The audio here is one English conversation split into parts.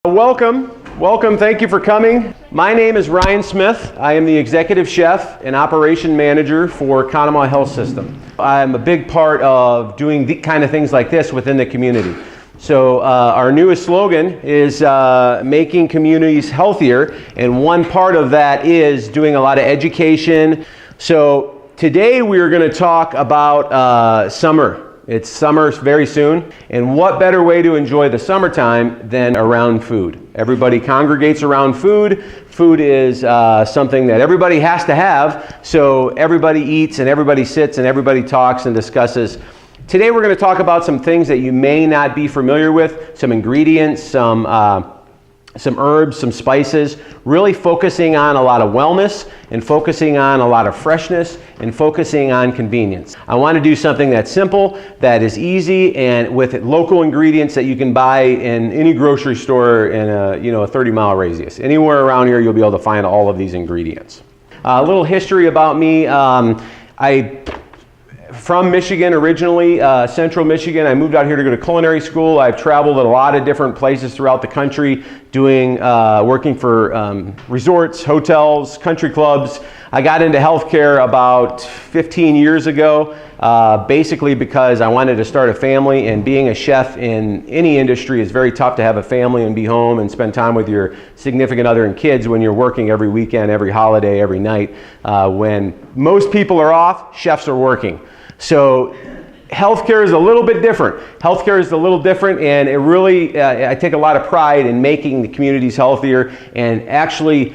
Welcome, thank you for coming. My name is Ryan Smith. I am the Executive Chef and Operation Manager for Conemaugh Health System. I'm a big part of doing the kind of things like this within the community. So our newest slogan is making communities healthier, and one part of that is doing a lot of education. So today we are going to talk about summer. It's summer very soon, and what better way to enjoy the summertime than around food? Everybody congregates around food. Food is something that everybody has to have, so everybody eats and everybody sits and everybody talks and discusses. Today we're going to talk about some things that you may not be familiar with, some ingredients, some herbs, some spices, really focusing on a lot of wellness and focusing on a lot of freshness and focusing on convenience. I want to do something that's simple, that is easy, and with local ingredients that you can buy in any grocery store in a 30-mile radius. Anywhere around here you'll be able to find all of these ingredients. A little history about me. From Michigan originally, central Michigan. I moved out here to go to culinary school. I've traveled at a lot of different places throughout the country working for resorts, hotels, country clubs. I got into healthcare about 15 years ago, basically because I wanted to start a family, and being a chef in any industry is very tough to have a family and be home and spend time with your significant other and kids when you're working every weekend, every holiday, every night. When most people are off, chefs are working. So healthcare is a little bit different. Healthcare is a little different, and it really, I take a lot of pride in making the communities healthier and actually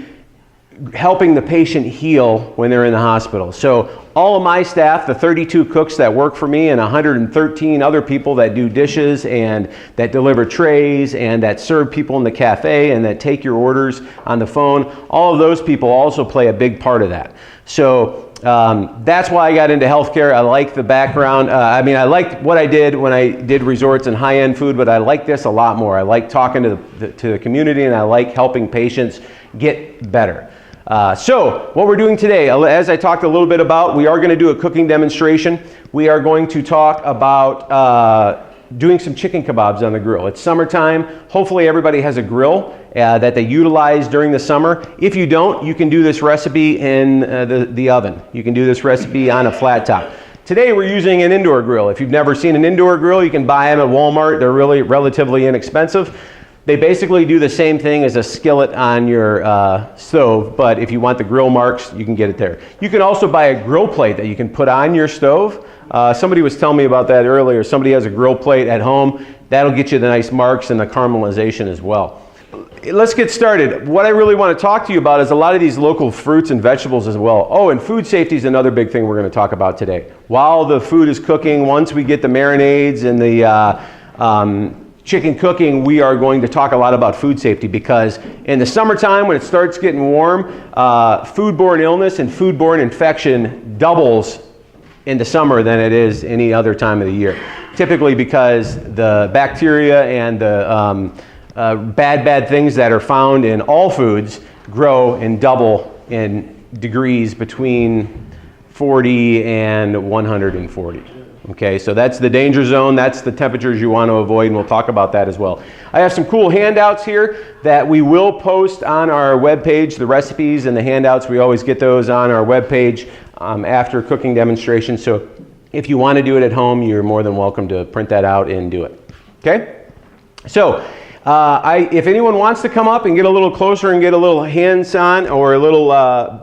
helping the patient heal when they're in the hospital. So all of my staff, the 32 cooks that work for me and 113 other people that do dishes and that deliver trays and that serve people in the cafe and that take your orders on the phone, all of those people also play a big part of that. So that's why I got into healthcare. I like the background. I liked what I did when I did resorts and high-end food, but I like this a lot more. I like talking to the community, and I like helping patients get better. So what we're doing today, as I talked a little bit about, we are going to do a cooking demonstration. We are going to talk about doing some chicken kebabs on the grill. It's summertime. Hopefully everybody has a grill that they utilize during the summer. If you don't, you can do this recipe in the oven. You can do this recipe on a flat top. Today we're using an indoor grill. If you've never seen an indoor grill, you can buy them at Walmart. They're really relatively inexpensive. They basically do the same thing as a skillet on your stove, but if you want the grill marks, you can get it there. You can also buy a grill plate that you can put on your stove. Somebody was telling me about that earlier. Somebody has a grill plate at home. That'll get you the nice marks and the caramelization as well. Let's get started. What I really want to talk to you about is a lot of these local fruits and vegetables as well. Oh, and food safety is another big thing we're going to talk about today. While the food is cooking, once we get the marinades and the chicken cooking, we are going to talk a lot about food safety, because in the summertime when it starts getting warm, foodborne illness and foodborne infection doubles in the summer than it is any other time of the year. Typically because the bacteria and the bad things that are found in all foods grow and double in degrees between 40 and 140. Okay, so that's the danger zone. That's the temperatures you want to avoid, and we'll talk about that as well. I have some cool handouts here that we will post on our webpage. The recipes and the handouts, we always get those on our webpage after cooking demonstrations. So if you want to do it at home, you're more than welcome to print that out and do it. Okay? So if anyone wants to come up and get a little closer and get a little hands-on or a little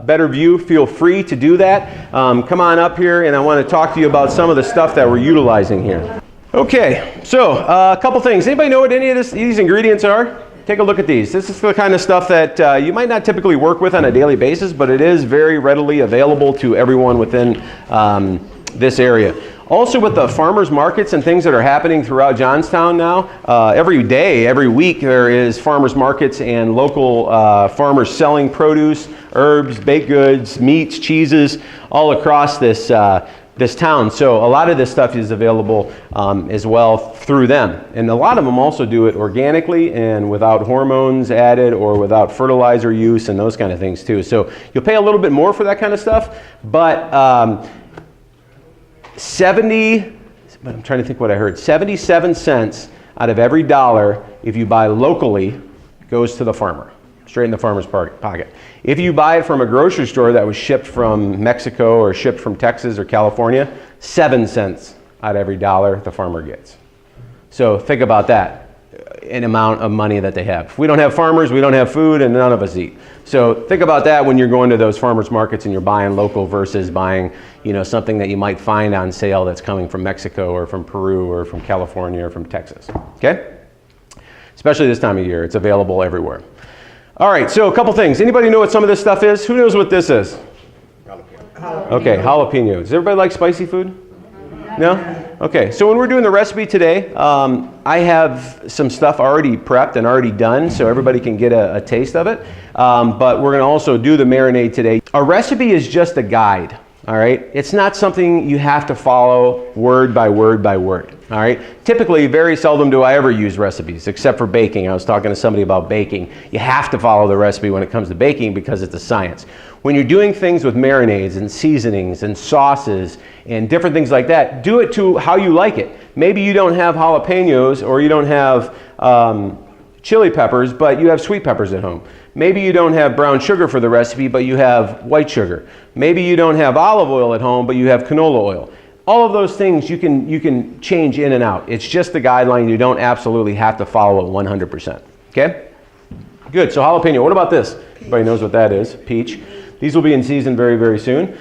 better view, feel free to do that. Come on up here, and I want to talk to you about some of the stuff that we're utilizing here. Okay, so a couple things. Anybody know what any of these ingredients are? Take a look at these. This is the kind of stuff that you might not typically work with on a daily basis, but it is very readily available to everyone within this area. Also with the farmers markets and things that are happening throughout Johnstown now, every day, every week, there is farmers markets and local farmers selling produce, herbs, baked goods, meats, cheeses, all across this town. So a lot of this stuff is available as well through them. And a lot of them also do it organically and without hormones added or without fertilizer use and those kind of things too. So you'll pay a little bit more for that kind of stuff, but 77 cents out of every dollar if you buy locally goes to the farmer, straight in the farmer's pocket. If you buy it from a grocery store that was shipped from Mexico or shipped from Texas or California, 7 cents out of every dollar the farmer gets. So think about that, an amount of money that they have. If we don't have farmers, we don't have food, and none of us eat. So think about that when you're going to those farmers markets and you're buying local versus buying, something that you might find on sale that's coming from Mexico or from Peru or from California or from Texas. Okay? Especially this time of year, it's available everywhere. All right, so a couple things. Anybody know what some of this stuff is? Who knows what this is? Jalapeno. Okay, jalapeno. Does everybody like spicy food? No? Okay, so when we're doing the recipe today, I have some stuff already prepped and already done so everybody can get a taste of it. But we're going to also do the marinade today. A recipe is just a guide, all right? It's not something you have to follow word by word by word, all right? Typically, very seldom do I ever use recipes, except for baking. I was talking to somebody about baking. You have to follow the recipe when it comes to baking because it's a science. When you're doing things with marinades and seasonings and sauces and different things like that, do it to how you like it. Maybe you don't have jalapenos or you don't have chili peppers, but you have sweet peppers at home. Maybe you don't have brown sugar for the recipe, but you have white sugar. Maybe you don't have olive oil at home, but you have canola oil. All of those things you can change in and out. It's just the guideline. You don't absolutely have to follow it 100%. Okay? Good. So jalapeno. What about this? Everybody knows what that is. Peach. These will be in season very, very soon.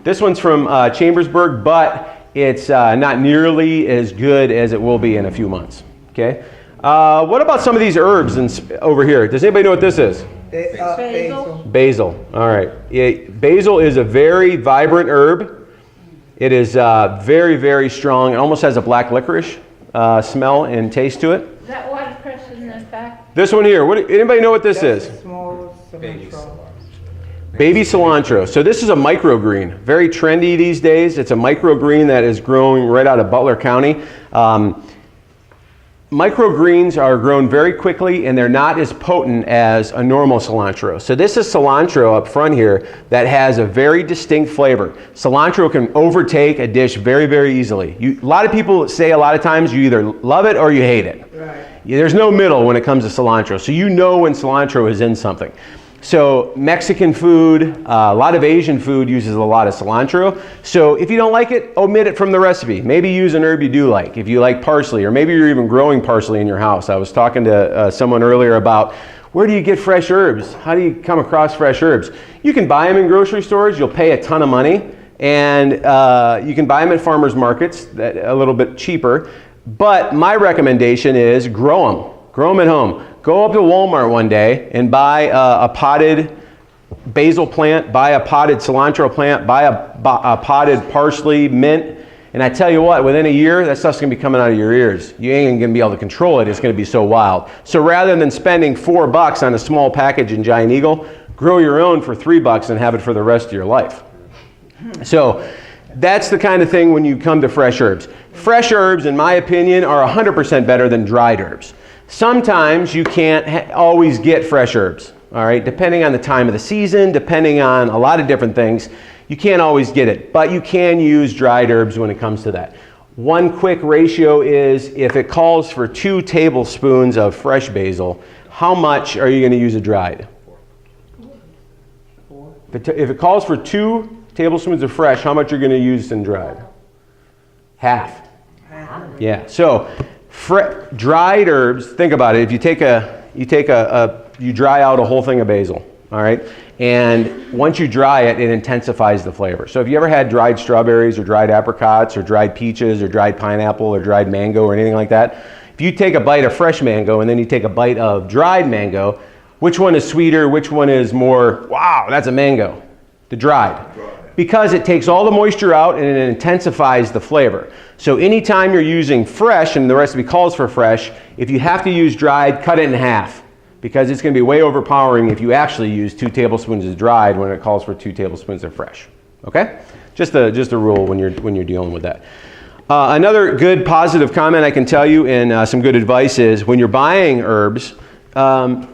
This one's from Chambersburg, but it's not nearly as good as it will be in a few months. Okay. What about some of these herbs over here? Does anybody know what this is? Basil. Basil. All right. Basil is a very vibrant herb. It is very, very strong. It almost has a black licorice smell and taste to it. Is that watercress in the back? This one here. Anybody know what this is? Small cilantro. Baby cilantro. So this is a microgreen. Very trendy these days. It's a microgreen that is growing right out of Butler County. Microgreens are grown very quickly and they're not as potent as a normal cilantro. So this is cilantro up front here that has a very distinct flavor. Cilantro can overtake a dish very, very easily. A lot of people say a lot of times you either love it or you hate it. Right. There's no middle when it comes to cilantro. So you know when cilantro is in something. So Mexican food, a lot of Asian food uses a lot of cilantro. So if you don't like it, omit it from the recipe. Maybe use an herb you do like. If you like parsley, or maybe you're even growing parsley in your house. I was talking to someone earlier about where do you get fresh herbs? How do you come across fresh herbs? You can buy them in grocery stores. You'll pay a ton of money. And you can buy them at farmers markets a little bit cheaper. But my recommendation is grow them. Grow them at home. Go up to Walmart one day and buy a potted basil plant, buy a potted cilantro plant, buy a potted parsley, mint, and I tell you what, within a year, that stuff's going to be coming out of your ears. You ain't going to be able to control it. It's going to be so wild. So rather than spending $4 on a small package in Giant Eagle, grow your own for $3 and have it for the rest of your life. So that's the kind of thing when you come to fresh herbs. Fresh herbs, in my opinion, are 100% better than dried herbs. Sometimes you can't always get fresh herbs, all right? Depending on the time of the season, depending on a lot of different things, you can't always get it. But you can use dried herbs when it comes to that. One quick ratio is if it calls for 2 tablespoons of fresh basil, how much are you going to use of dried? 4. If it calls for 2 tablespoons of fresh, how much are you going to use in dried? Half. Yeah, so dried herbs, think about it. If you dry out a whole thing of basil, all right? And once you dry it, it intensifies the flavor. So if you ever had dried strawberries or dried apricots or dried peaches or dried pineapple or dried mango or anything like that, if you take a bite of fresh mango and then you take a bite of dried mango, which one is sweeter? Which one is more, wow, that's a mango? The dried. Because it takes all the moisture out and it intensifies the flavor. So anytime you're using fresh, and the recipe calls for fresh, if you have to use dried, cut it in half. Because it's going to be way overpowering if you actually use 2 tablespoons of dried when it calls for 2 tablespoons of fresh. Okay? Just a rule when you're dealing with that. Another good positive comment I can tell you, and some good advice is when you're buying herbs,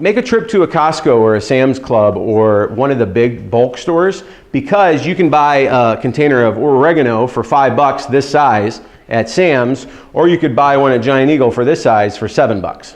make a trip to a Costco or a Sam's Club or one of the big bulk stores, because you can buy a container of oregano for $5 this size at Sam's, or you could buy one at Giant Eagle for this size for $7.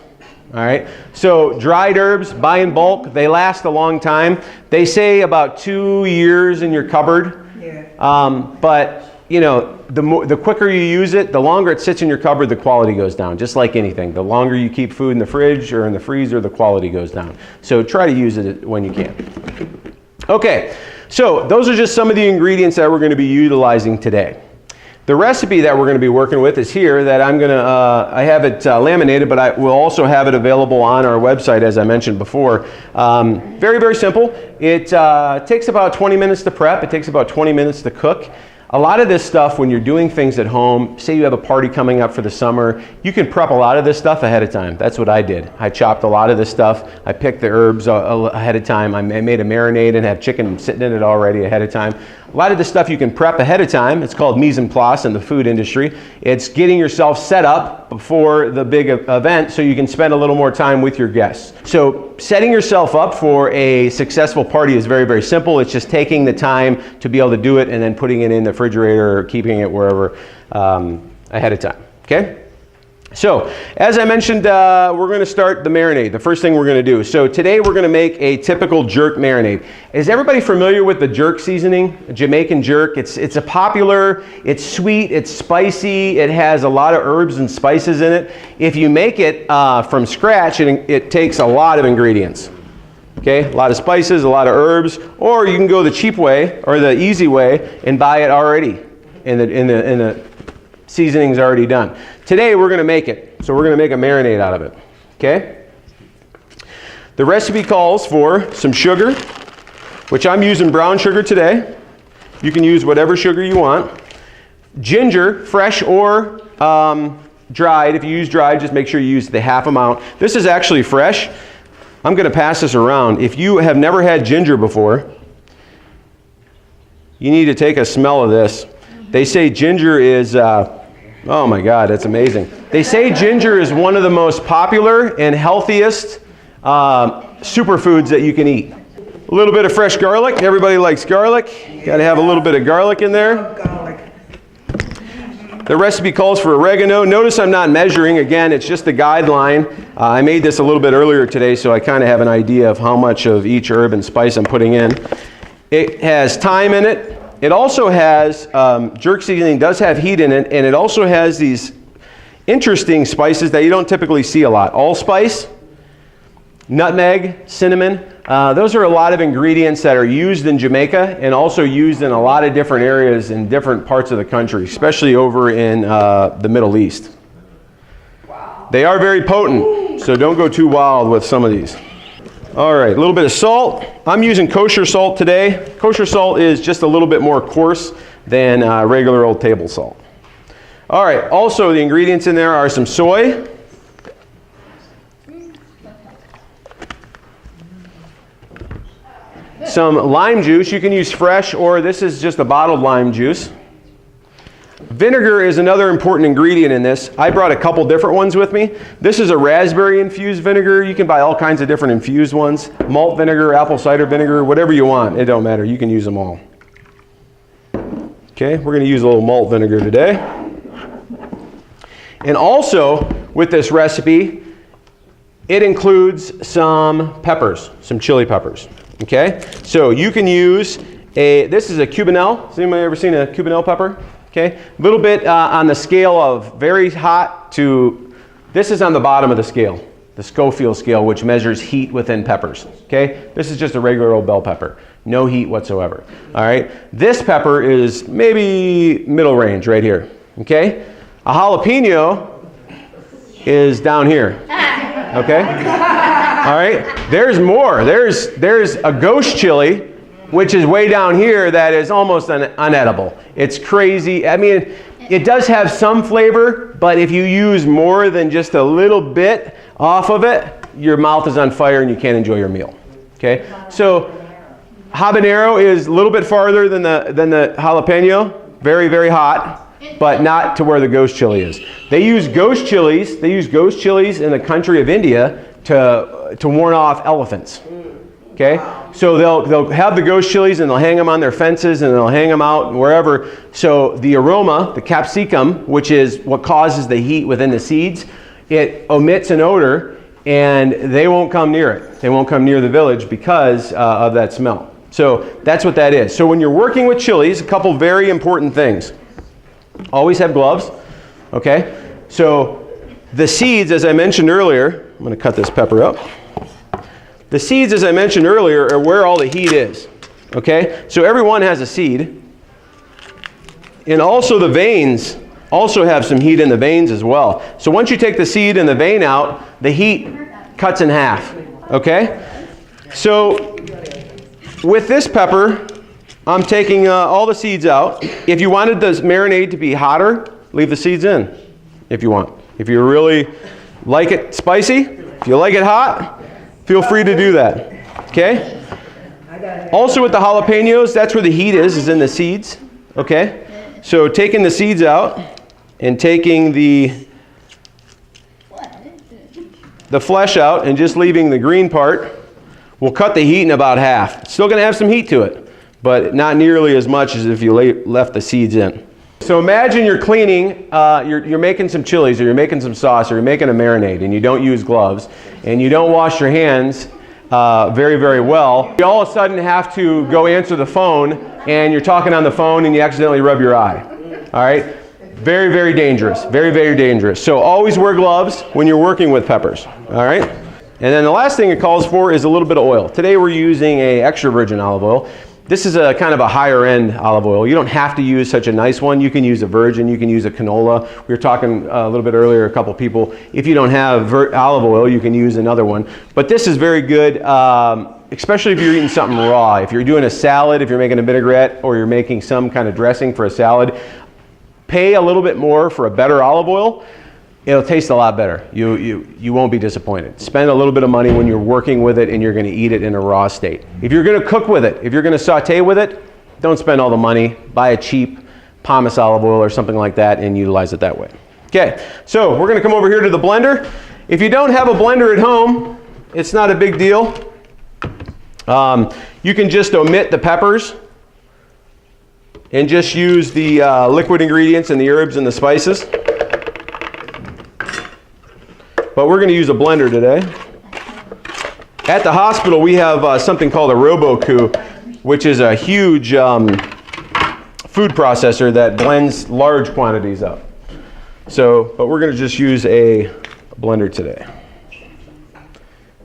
All right, so dried herbs, buy in bulk, they last a long time. They say about 2 years in your cupboard. Yeah. But you know, the quicker you use it, the longer it sits in your cupboard, the quality goes down, just like anything. The longer you keep food in the fridge or in the freezer, the quality goes down. So try to use it when you can. Okay, so those are just some of the ingredients that we're going to be utilizing today. The recipe that we're going to be working with is here that I'm going to, I have it laminated, but I will also have it available on our website, as I mentioned before. Very, very simple. It takes about 20 minutes to prep. It takes about 20 minutes to cook. A lot of this stuff, when you're doing things at home, say you have a party coming up for the summer, you can prep a lot of this stuff ahead of time. That's what I did. I chopped a lot of this stuff. I picked the herbs ahead of time. I made a marinade and have chicken sitting in it already ahead of time. A lot of this stuff you can prep ahead of time. It's called mise en place in the food industry. It's getting yourself set up before the big event so you can spend a little more time with your guests. So setting yourself up for a successful party is very, very simple. It's just taking the time to be able to do it and then putting it in the refrigerator or keeping it wherever ahead of time. Okay? So, as I mentioned, we're going to start the marinade, the first thing we're going to do. So today we're going to make a typical jerk marinade. Is everybody familiar with the jerk seasoning, Jamaican jerk? It's a popular, it's sweet, it's spicy, it has a lot of herbs and spices in it. If you make it from scratch, it takes a lot of ingredients. Okay, a lot of spices, a lot of herbs, or you can go the cheap way or the easy way and buy it already in the seasoning's already done. Today we're going to make it, so we're going to make a marinade out of it. Okay? The recipe calls for some sugar, which I'm using brown sugar today. You can use whatever sugar you want. Ginger, fresh or dried. If you use dried, just make sure you use the half amount. This is actually fresh. I'm going to pass this around. If you have never had ginger before, you need to take a smell of this. They say ginger is, oh my God, that's amazing. They say ginger is one of the most popular and healthiest superfoods that you can eat. A little bit of fresh garlic. Everybody likes garlic. Got to have a little bit of garlic in there. Garlic. The recipe calls for oregano. Notice I'm not measuring. Again, it's just a guideline. I made this a little bit earlier today, so I kind of have an idea of how much of each herb and spice I'm putting in. It has thyme in it. It also has, jerk seasoning does have heat in it, and it also has these interesting spices that you don't typically see a lot. Allspice, nutmeg, cinnamon. Those are a lot of ingredients that are used in Jamaica and also used in a lot of different areas in different parts of the country, especially over in the Middle East. Wow. They are very potent, so don't go too wild with some of these. All right, a little bit of salt. I'm using kosher salt today. Kosher salt is just a little bit more coarse than regular old table salt. All right, also the ingredients in there are some soy, some lime juice. You can use fresh, or this is just a bottled lime juice. Vinegar is another important ingredient in this. I brought a couple different ones with me. This is a raspberry infused vinegar. You can buy all kinds of different infused ones. Malt vinegar, apple cider vinegar, whatever you want. It don't matter. You can use them all. Okay, we're going to use a little malt vinegar today. And also, with this recipe, it includes some peppers, some chili peppers. Okay, so you can use this is a cubanelle. Has anybody ever seen a cubanelle pepper? Okay, a little bit on the scale of very hot to, this is on the bottom of the scale, the Scoville scale, which measures heat within peppers. Okay, this is just a regular old bell pepper, no heat whatsoever. All right, this pepper is maybe middle range right here. Okay, a jalapeno is down here. Okay, all right, there's more. There's a ghost chili, which is way down here, that is almost unedible. It's crazy. I mean, it does have some flavor, but if you use more than just a little bit off of it, your mouth is on fire and you can't enjoy your meal. Okay? So habanero is a little bit farther than the jalapeno. Very, very hot, but not to where the ghost chili is. They use ghost chilies in the country of India to warn off elephants. Okay, so they'll have the ghost chilies and they'll hang them on their fences and they'll hang them out wherever. So the aroma, the capsicum, which is what causes the heat within the seeds, it emits an odor and they won't come near it. They won't come near the village because of that smell. So that's what that is. So when you're working with chilies, a couple very important things. Always have gloves, okay? So the seeds, as I mentioned earlier, I'm going to cut this pepper up. The seeds, as I mentioned earlier, are where all the heat is, okay? So everyone has a seed. And also the veins also have some heat in the veins as well. So once you take the seed and the vein out, the heat cuts in half, okay? So with this pepper, I'm taking all the seeds out. If you wanted the marinade to be hotter, leave the seeds in if you want. If you really like it spicy, if you like it hot, feel free to do that, okay? Also with the jalapenos, that's where the heat is in the seeds, okay? So taking the seeds out and taking the flesh out and just leaving the green part will cut the heat in about half. It's still going to have some heat to it, but not nearly as much as if you left the seeds in. So imagine you're cleaning, you're making some chilies, or you're making some sauce, or you're making a marinade, and you don't use gloves, and you don't wash your hands very, very well. You all of a sudden have to go answer the phone, and you're talking on the phone, and you accidentally rub your eye. All right? Very, very dangerous. Very, very dangerous. So always wear gloves when you're working with peppers. All right? And then the last thing it calls for is a little bit of oil. Today we're using a extra virgin olive oil. This is a kind of a higher end olive oil. You don't have to use such a nice one. You can use a virgin, you can use a canola. We were talking a little bit earlier, a couple people, if you don't have olive oil, you can use another one. But this is very good, especially if you're eating something raw. If you're doing a salad, if you're making a vinaigrette, or you're making some kind of dressing for a salad, pay a little bit more for a better olive oil. It'll taste a lot better. You won't be disappointed. Spend a little bit of money when you're working with it and you're going to eat it in a raw state. If you're going to cook with it, if you're going to saute with it, don't spend all the money. Buy a cheap pomace olive oil or something like that and utilize it that way. Okay, so we're going to come over here to the blender. If you don't have a blender at home, it's not a big deal. You can just omit the peppers and just use the liquid ingredients and the herbs and the spices. But we're going to use a blender today. At the hospital, we have something called a RoboCoo, which is a huge food processor that blends large quantities up. So, but we're going to just use a blender today.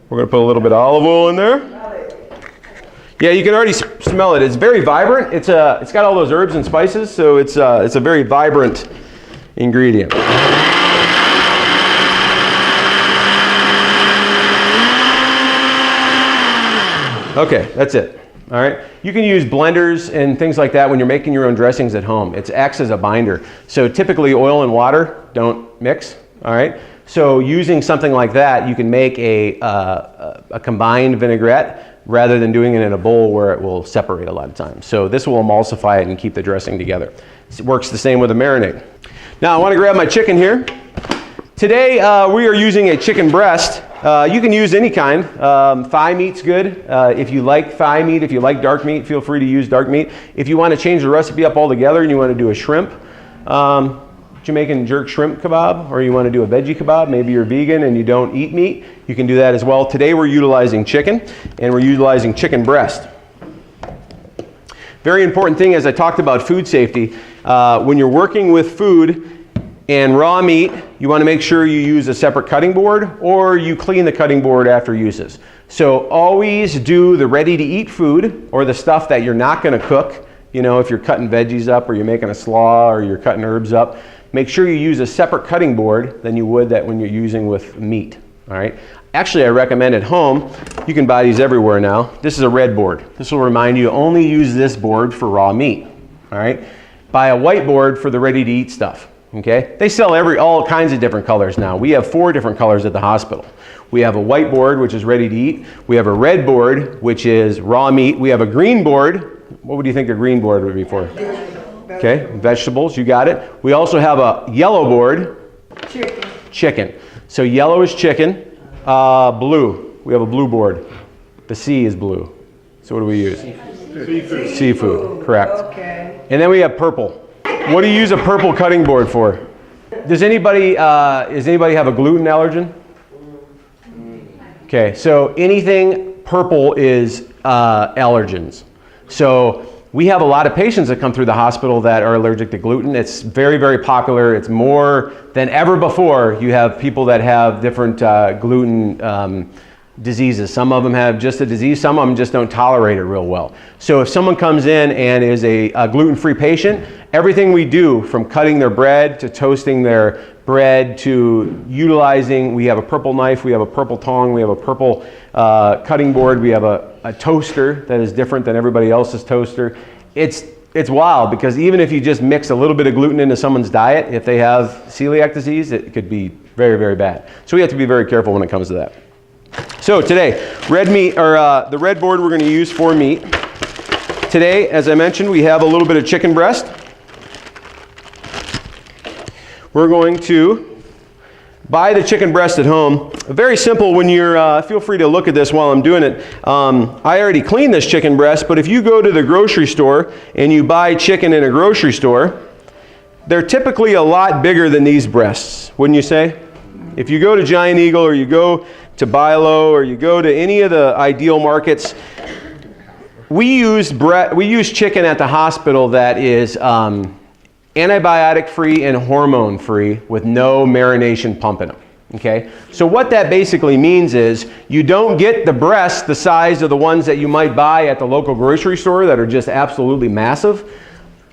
We're going to put a little bit of olive oil in there. Yeah, you can already smell it. It's very vibrant. It's got all those herbs and spices, so it's a very vibrant ingredient. Okay, that's it. All right. You can use blenders and things like that when you're making your own dressings at home. It acts as a binder. So typically oil and water don't mix. All right. So using something like that, you can make a combined vinaigrette rather than doing it in a bowl where it will separate a lot of times. So this will emulsify it and keep the dressing together. It works the same with a marinade. Now I want to grab my chicken here. Today we are using a chicken breast. You can use any kind. Thigh meat's good. If you like thigh meat, if you like dark meat, feel free to use dark meat. If you want to change the recipe up altogether and you want to do a shrimp, Jamaican jerk shrimp kebab, or you want to do a veggie kebab, maybe you're vegan and you don't eat meat, you can do that as well. Today we're utilizing chicken, and we're utilizing chicken breast. Very important thing, as I talked about food safety, when you're working with food and raw meat, you want to make sure you use a separate cutting board, or you clean the cutting board after uses. So always do the ready-to-eat food, or the stuff that you're not going to cook. You know, if you're cutting veggies up, or you're making a slaw, or you're cutting herbs up, make sure you use a separate cutting board than you would that when you're using with meat. All right. Actually, I recommend at home, you can buy these everywhere now. This is a red board. This will remind you only use this board for raw meat. All right. Buy a white board for the ready-to-eat stuff. Okay, they sell all kinds of different colors now. We have 4 different colors at the hospital. We have a white board, which is ready to eat. We have a red board, which is raw meat. We have a green board. What would you think a green board would be for? Okay, vegetables, you got it. We also have a yellow board. Chicken. So yellow is chicken. Blue. We have a blue board. The C is blue. So what do we use? Seafood. Seafood, correct. Okay. And then we have purple. What do you use a purple cutting board for? Does anybody have a gluten allergen? Okay, so anything purple is allergens. So we have a lot of patients that come through the hospital that are allergic to gluten. It's very, very popular. It's more than ever before. You have people that have different gluten diseases. Some of them have just a disease. Some of them just don't tolerate it real well. So if someone comes in and is a gluten-free patient, everything we do from cutting their bread to toasting their bread to utilizing, we have a purple knife, we have a purple tong, we have a purple cutting board, we have a toaster that is different than everybody else's toaster. It's wild because even if you just mix a little bit of gluten into someone's diet, if they have celiac disease, it could be very, very bad. So we have to be very careful when it comes to that. So today, red meat, or the red board we're going to use for meat. Today, as I mentioned, we have a little bit of chicken breast. We're going to buy the chicken breast at home. Very simple when you're, feel free to look at this while I'm doing it. I already cleaned this chicken breast, but if you go to the grocery store and you buy chicken in a grocery store, they're typically a lot bigger than these breasts, wouldn't you say? If you go to Giant Eagle or you go to Bilo or you go to any of the Ideal markets, we use chicken at the hospital that is antibiotic-free and hormone-free with no marination pump in them. Okay? So what that basically means is you don't get the breasts the size of the ones that you might buy at the local grocery store that are just absolutely massive.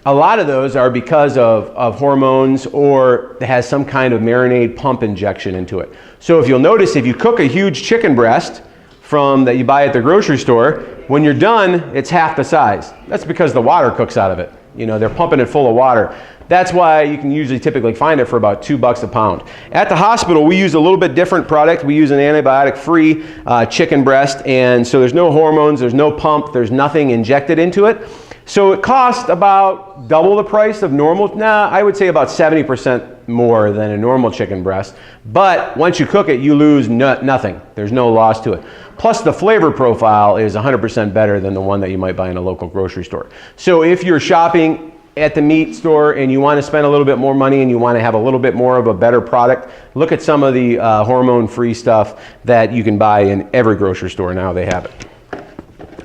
A lot of those are because of hormones or it has some kind of marinade pump injection into it. So if you'll notice, if you cook a huge chicken breast that you buy at the grocery store, when you're done, it's half the size. That's because the water cooks out of it. You know, they're pumping it full of water. That's why you can usually typically find it for about $2 a pound. At the hospital, we use a little bit different product. We use an antibiotic-free chicken breast, and so there's no hormones, there's no pump, there's nothing injected into it. So it costs about double the price of normal, I would say about 70% more than a normal chicken breast. But once you cook it, you lose nothing. There's no loss to it. Plus the flavor profile is 100% better than the one that you might buy in a local grocery store. So if you're shopping at the meat store and you want to spend a little bit more money and you want to have a little bit more of a better product, look at some of the hormone-free stuff that you can buy in every grocery store now. They have it.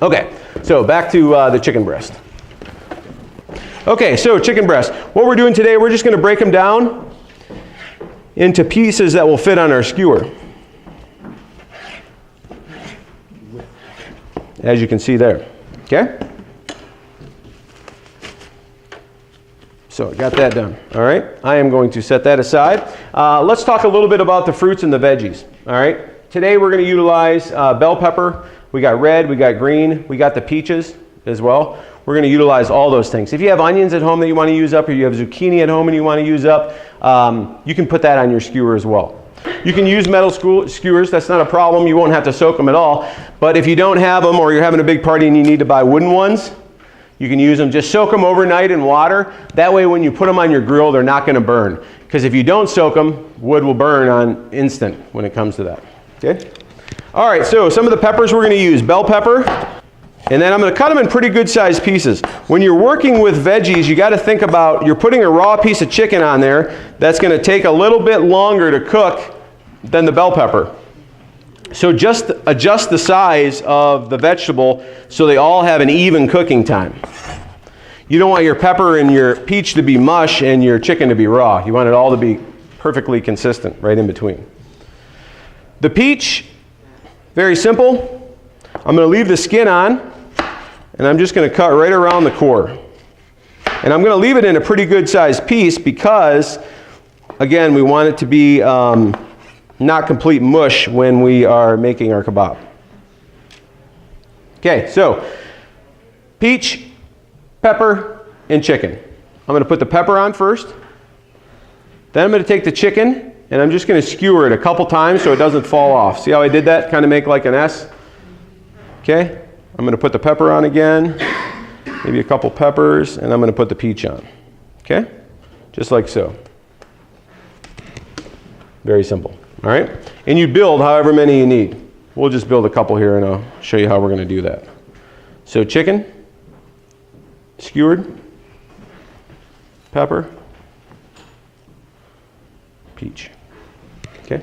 Okay, so back to the chicken breast. Okay, so chicken breast. What we're doing today, we're just going to break them down into pieces that will fit on our skewer. As you can see there. Okay? So I got that done. All right, I am going to set that aside. Let's talk a little bit about the fruits and the veggies. All right, today we're going to utilize bell pepper. We got red, we got green, we got the peaches as well. We're going to utilize all those things. If you have onions at home that you want to use up, or you have zucchini at home and you want to use up, you can put that on your skewer as well. You can use metal skewers. That's not a problem. You won't have to soak them at all. But if you don't have them, or you're having a big party and you need to buy wooden ones, you can use them. Just soak them overnight in water. That way when you put them on your grill, they're not going to burn. Because if you don't soak them, wood will burn on instant when it comes to that. Okay? All right, so some of the peppers we're going to use. Bell pepper. And then I'm going to cut them in pretty good sized pieces. When you're working with veggies, you got to think about, you're putting a raw piece of chicken on there that's going to take a little bit longer to cook than the bell pepper. So just adjust the size of the vegetable so they all have an even cooking time. You don't want your pepper and your peach to be mush and your chicken to be raw. You want it all to be perfectly consistent right in between. The peach, very simple. I'm going to leave the skin on. And I'm just going to cut right around the core. And I'm going to leave it in a pretty good sized piece because, again, we want it to be not complete mush when we are making our kebab. Okay, so peach, pepper, and chicken. I'm going to put the pepper on first. Then I'm going to take the chicken and I'm just going to skewer it a couple times so it doesn't fall off. See how I did that? Kind of make like an S. Okay. I'm going to put the pepper on again, maybe a couple peppers, and I'm going to put the peach on. Okay? Just like so. Very simple. All right? And you build however many you need. We'll just build a couple here, and I'll show you how we're going to do that. So chicken, skewered, pepper, peach. Okay?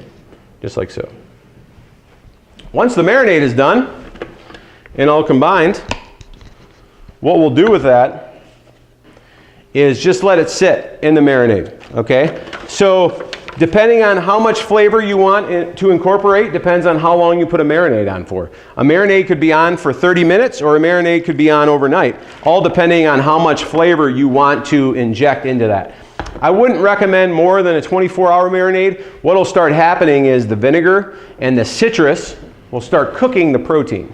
Just like so. Once the marinade is done and all combined, what we'll do with that is just let it sit in the marinade, okay? So depending on how much flavor you want to incorporate, depends on how long you put a marinade on for. A marinade could be on for 30 minutes or a marinade could be on overnight, all depending on how much flavor you want to inject into that. I wouldn't recommend more than a 24-hour marinade. What'll start happening is the vinegar and the citrus will start cooking the protein,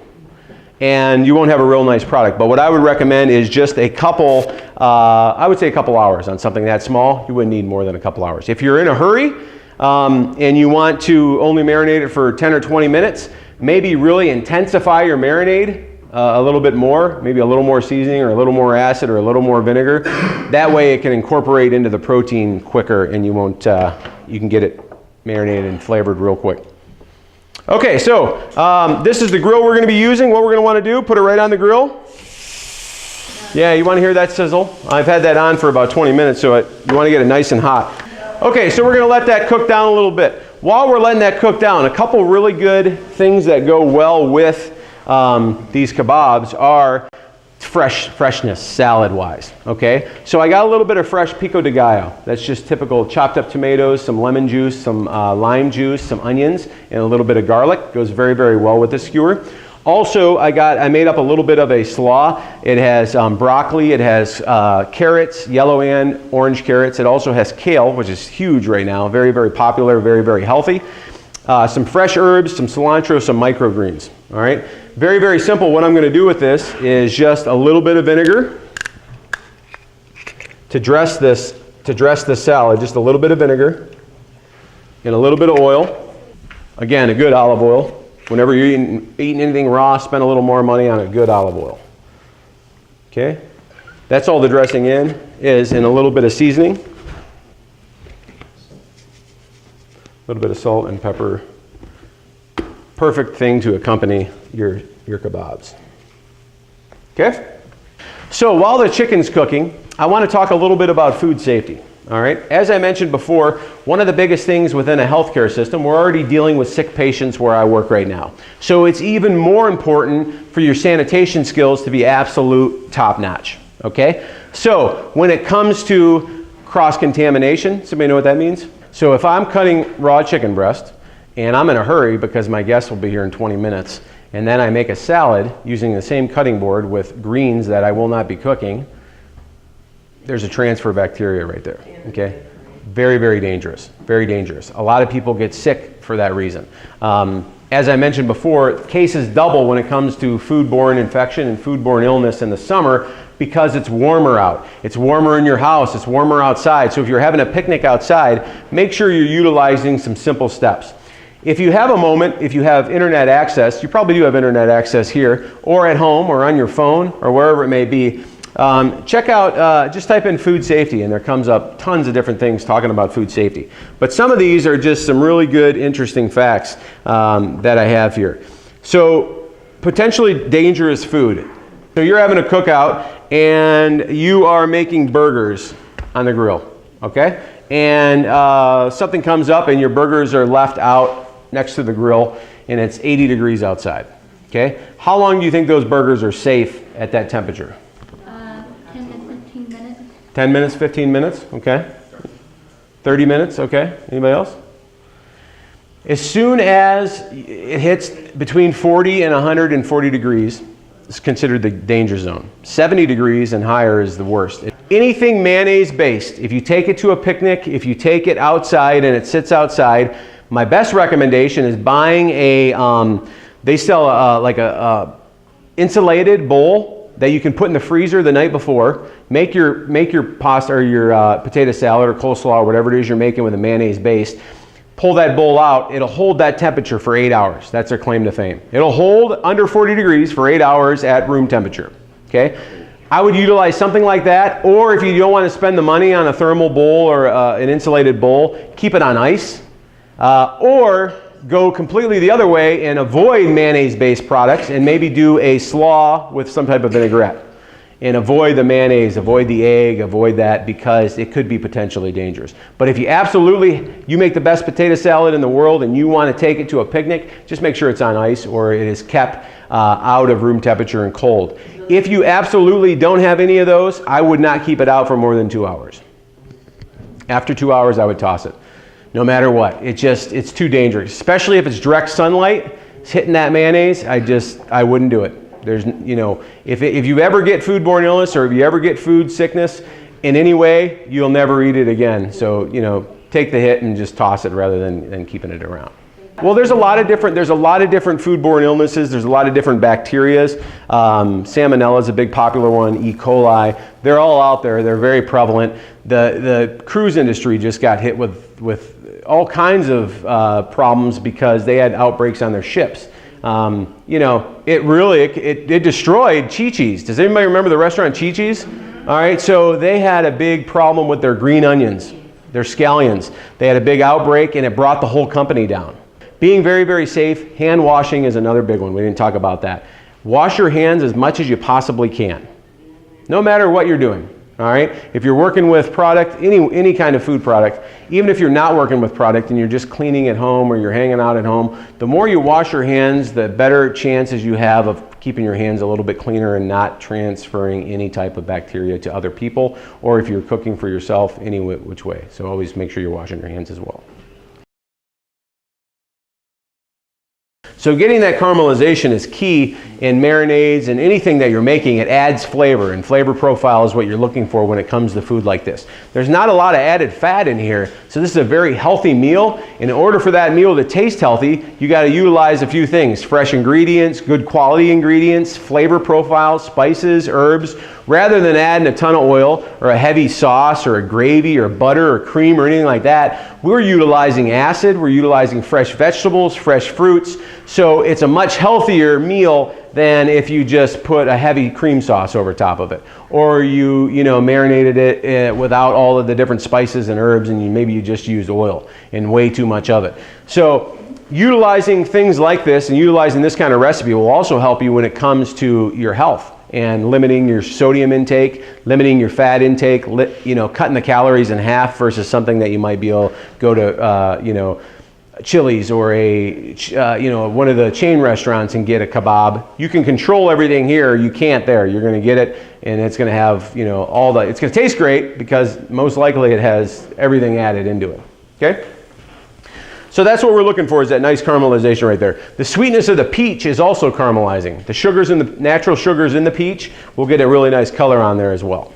and you won't have a real nice product. But what I would recommend is just a couple, I would say a couple hours on something that small. You wouldn't need more than a couple hours. If you're in a hurry and you want to only marinate it for 10 or 20 minutes, maybe really intensify your marinade a little bit more, maybe a little more seasoning or a little more acid or a little more vinegar. That way it can incorporate into the protein quicker, and you won't, you can get it marinated and flavored real quick. Okay, so this is the grill we're going to be using. What we're going to want to do, put it right on the grill. Yeah, you want to hear that sizzle? I've had that on for about 20 minutes, so you want to get it nice and hot. Okay, so we're going to let that cook down a little bit. While we're letting that cook down, a couple really good things that go well with these kebabs are freshness, salad-wise, okay? So I got a little bit of fresh pico de gallo. That's just typical chopped up tomatoes, some lemon juice, some lime juice, some onions, and a little bit of garlic. Goes very, very well with this skewer. Also, I made up a little bit of a slaw. It has broccoli, it has carrots, yellow and orange carrots. It also has kale, which is huge right now. Very, very popular, very, very healthy. Some fresh herbs, some cilantro, some microgreens, all right? Very, very simple. What I'm going to do with this is just a little bit of vinegar to dress this salad. Just a little bit of vinegar and a little bit of oil. Again, a good olive oil. Whenever you're eating anything raw, spend a little more money on a good olive oil. Okay? That's all the dressing in is, and a little bit of seasoning. A little bit of salt and pepper. Perfect thing to accompany your kebabs. Okay? So while the chicken's cooking, I want to talk a little bit about food safety. All right? As I mentioned before, one of the biggest things within a healthcare system, we're already dealing with sick patients where I work right now. So it's even more important for your sanitation skills to be absolute top-notch. Okay? So when it comes to cross-contamination, somebody know what that means? So if I'm cutting raw chicken breast, and I'm in a hurry because my guests will be here in 20 minutes, and then I make a salad using the same cutting board with greens that I will not be cooking, there's a transfer of bacteria right there, okay? Very, very dangerous, very dangerous. A lot of people get sick for that reason. As I mentioned before, cases double when it comes to foodborne infection and foodborne illness in the summer because it's warmer out. It's warmer in your house, it's warmer outside. So if you're having a picnic outside, make sure you're utilizing some simple steps. If you have a moment, if you have internet access, you probably do have internet access here, or at home, or on your phone, or wherever it may be, check out, just type in food safety, and there comes up tons of different things talking about food safety. But some of these are just some really good, interesting facts that I have here. So, potentially dangerous food. So you're having a cookout, and you are making burgers on the grill, okay? And something comes up, and your burgers are left out next to the grill, and it's 80 degrees outside, okay? How long do you think those burgers are safe at that temperature? 10 to 15 minutes. 10 minutes, 15 minutes, okay? 30 minutes, okay? Anybody else? As soon as it hits between 40 and 140 degrees, it's considered the danger zone. 70 degrees and higher is the worst. Anything mayonnaise based, if you take it to a picnic, if you take it outside and it sits outside, my best recommendation is buying a, they sell like a insulated bowl that you can put in the freezer the night before. Make your pasta or your potato salad or coleslaw or whatever it is you're making with a mayonnaise base. Pull that bowl out, it'll hold that temperature for 8 hours. That's their claim to fame. It'll hold under 40 degrees for 8 hours at room temperature, okay? I would utilize something like that, or if you don't want to spend the money on a thermal bowl or an insulated bowl, keep it on ice. Or go completely the other way and avoid mayonnaise-based products and maybe do a slaw with some type of vinaigrette. And avoid the mayonnaise, avoid the egg, avoid that, because it could be potentially dangerous. But if you make the best potato salad in the world and you want to take it to a picnic, just make sure it's on ice or it is kept out of room temperature and cold. If you absolutely don't have any of those, I would not keep it out for more than 2 hours. After 2 hours, I would toss it. No matter what, it's too dangerous, especially if it's direct sunlight, it's hitting that mayonnaise, I wouldn't do it. There's, if you ever get foodborne illness or if you ever get food sickness in any way, you'll never eat it again. So, take the hit and just toss it rather than keeping it around. Well, there's a lot of different foodborne illnesses. There's a lot of different bacterias. Salmonella is a big popular one. E. coli. They're all out there. They're very prevalent. The cruise industry just got hit with all kinds of problems because they had outbreaks on their ships. It destroyed Chi-Chi's. Does anybody remember the restaurant Chi-Chi's? All right, so they had a big problem with their green onions, their scallions. They had a big outbreak and it brought the whole company down. Being very, very safe, hand washing is another big one. We didn't talk about that. Wash your hands as much as you possibly can, no matter what you're doing. All right, if you're working with product, any kind of food product, even if you're not working with product and you're just cleaning at home or you're hanging out at home, the more you wash your hands, the better chances you have of keeping your hands a little bit cleaner and not transferring any type of bacteria to other people, or if you're cooking for yourself, any which way. So always make sure you're washing your hands as well. So getting that caramelization is key in marinades and anything that you're making. It adds flavor, and flavor profile is what you're looking for when it comes to food like this. There's not a lot of added fat in here, so this is a very healthy meal. In order for that meal to taste healthy, you got to utilize a few things: fresh ingredients, good quality ingredients, flavor profiles, spices, herbs, rather than adding a ton of oil or a heavy sauce or a gravy or butter or cream or anything like that. We're utilizing acid, we're utilizing fresh vegetables, fresh fruits, so it's a much healthier meal than if you just put a heavy cream sauce over top of it, or you marinated it without all of the different spices and herbs, and maybe you just used oil and way too much of it. So utilizing things like this and utilizing this kind of recipe will also help you when it comes to your health and limiting your sodium intake, limiting your fat intake, cutting the calories in half versus something that you might be able to go to Chili's or one of the chain restaurants and get a kebab. You can control everything here. You can't there. You're going to get it, and it's going to have it's going to taste great because most likely it has everything added into it. Okay. So that's what we're looking for, is that nice caramelization right there. The sweetness of the peach is also caramelizing. The sugars and the natural sugars in the peach will get a really nice color on there as well.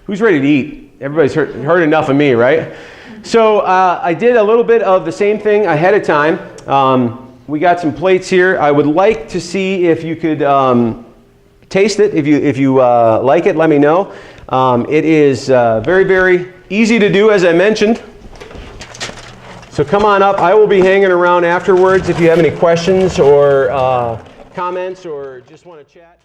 Who's ready to eat? Everybody's heard enough of me, right? So I did a little bit of the same thing ahead of time. We got some plates here. I would like to see if you could taste it. If you like it, let me know. It is very, very easy to do, as I mentioned. So come on up. I will be hanging around afterwards if you have any questions or comments or just want to chat.